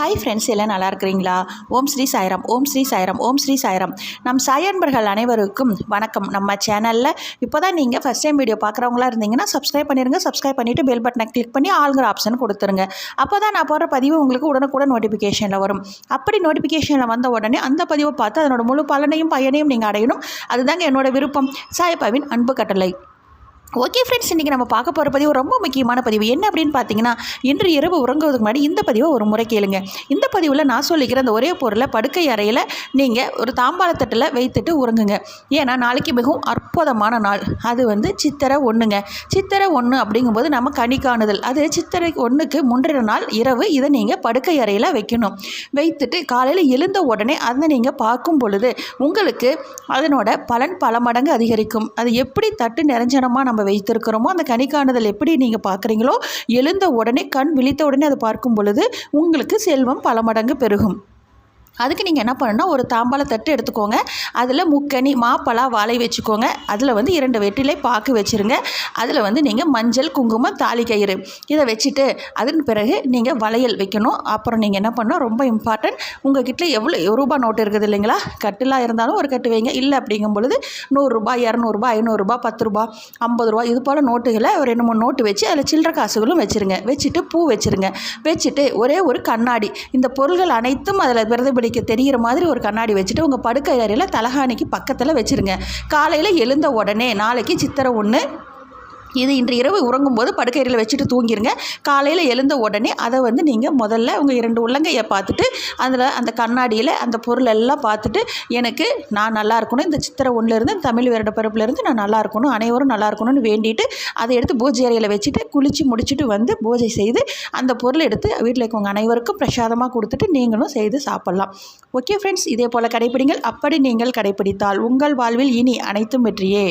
Hi friends, எல்லாம் நல்லா இருக்கிறீங்களா? ஓம் ஸ்ரீ சாய்ராம், ஓம் ஸ்ரீ சாய்ராம், ஓம் ஸ்ரீ சாய்ராம். நம் சாயன்பர்கள் அனைவருக்கும் வணக்கம். நம்ம சேனலில் இப்போ தான் நீங்கள் ஃபஸ்ட் டைம் வீடியோ பார்க்குறவங்களா இருந்தீங்கன்னா சப்ஸ்கிரைப் பண்ணிடுங்க. சப்ஸ்கிரைப் பண்ணிவிட்டு பெல் பட்டனை கிளிக் பண்ணி ஆளுங்கிற ஆப்ஷன் கொடுத்துருங்க. அப்போ தான் நான் போடுற பதிவு உங்களுக்கு உடனுக்குடன் நோட்டிஃபிகேஷனில் வரும். அப்படி நோட்டிஃபிகேஷனில் வந்த உடனே அந்த பதிவை பார்த்து அதனோட முழு பலனையும் பயனையும் நீங்கள் அடையணும். அதுதாங்க என்னோட விருப்பம். சாயப்பாவின் அன்பு கட்டளை. ஓகே ஃப்ரெண்ட்ஸ், இன்றைக்கி நம்ம பார்க்க போகிற பதிவு ரொம்ப முக்கியமான பதிவு. என்ன அப்படின்னு பார்த்தீங்கன்னா, இன்று இரவு உறங்குவதுக்கு முன்னாடி இந்த பதிவை ஒரு முறை கேளுங்க. இந்த பதிவில் நான் சொல்லிக்கிற அந்த ஒரே பொருளை படுக்கை அறையில் நீங்கள் ஒரு தாம்பாளத்தட்டில் வைத்துட்டு உறங்குங்க. ஏன்னா நாளைக்கு மிகவும் அற்புதமான நாள். அது சித்திரை 1ங்க. சித்திரை 1 அப்படிங்கும்போது நம்ம கனி காணுதல். அது சித்திரை 1க்கு முன்றைய நாள் இரவு இதை நீங்கள் படுக்கை அறையில் வைக்கணும். வைத்துட்டு காலையில் எழுந்த உடனே அதை நீங்கள் பார்க்கும் பொழுது உங்களுக்கு அதனோட பலன் பல மடங்கு அதிகரிக்கும். அது எப்படி தட்டு நிரஞ்சனமாக நம்ம வைத்திருக்கிறோமோ அந்த கனிக்காணுதல் எப்படி நீங்கள் பார்க்குறீங்களோ, எழுந்த உடனே கண் விழித்த உடனே அதை பார்க்கும் பொழுது உங்களுக்கு செல்வம் பல மடங்கு பெருகும். அதுக்கு நீங்கள் என்ன பண்ணணும்னா, ஒரு தாம்பாள தட்டு எடுத்துக்கோங்க. அதில் முக்கனி மாப்பழா வாழை வச்சுக்கோங்க. அதில் 2 வெற்றிலை பாக்கு வச்சுருங்க. அதில் நீங்கள் மஞ்சள், குங்குமம், தாலி கயிறு இதை வச்சுட்டு அதன் பிறகு நீங்கள் வளையல் வைக்கணும். அப்புறம் நீங்கள் என்ன பண்ணணும், ரொம்ப இம்பார்ட்டன்ட், உங்கள் கிட்ட எவ்வளோ ரூபா நோட்டு இருக்குது இல்லைங்களா? கட்டுலாம் இருந்தாலும் ஒரு கட்டு வைங்க. இல்லை அப்படிங்கும் பொழுது 100 ரூபாய், 200 ரூபாய், 500 ரூபாய், 10 ரூபாய், 50 ரூபா இது போல் நோட்டுகளை ஒரு 2-3 நோட்டு வச்சு அதில் சில்லற காசுகளும் வச்சுருங்க. வச்சுட்டு பூ வச்சுருங்க. வச்சுட்டு ஒரே ஒரு கண்ணாடி, இந்த பொருள்கள் அனைத்தும் அதில் பிரதிபலிக்க தெரிகிற மாதிரி ஒரு கண்ணாடி வச்சுட்டு உங்கள் படுக்கை அறையில் தலகாணிக்கு பக்கத்தில் வச்சுருங்க. காலையில் எழுந்த உடனே நாளைக்கு சித்திரை 1 இது இன்று இரவு உறங்கும்போது படுக்கையில் வச்சுட்டு தூங்கிடுங்க. காலையில் எழுந்த உடனே அதை நீங்கள் முதல்ல உங்கள் 2 உள்ளங்கையை பார்த்துட்டு அதில் அந்த கண்ணாடியில் அந்த பொருள் எல்லாம் பார்த்துட்டு, எனக்கு நான் நல்லா இருக்கணும், இந்த சித்திரை 1லேருந்து தமிழ் வருட பிறப்புலேருந்து நான் நல்லா இருக்கணும், அனைவரும் நல்லா இருக்கணும்னு வேண்டிட்டு அதை எடுத்து பூஜை அறையில் வச்சுட்டு குளித்து முடிச்சுட்டு பூஜை செய்து அந்த பொருளை எடுத்து வீட்டில் இருக்கவங்க அனைவருக்கும் பிரசாதமாக கொடுத்துட்டு நீங்களும் செய்து சாப்பிட்லாம். ஓகே ஃப்ரெண்ட்ஸ், இதே போல் கடைப்பிடிங்கள். அப்படி நீங்கள் கடைப்பிடித்தால் உங்கள் வாழ்வில் இனி அனைத்தும் வெற்றியே.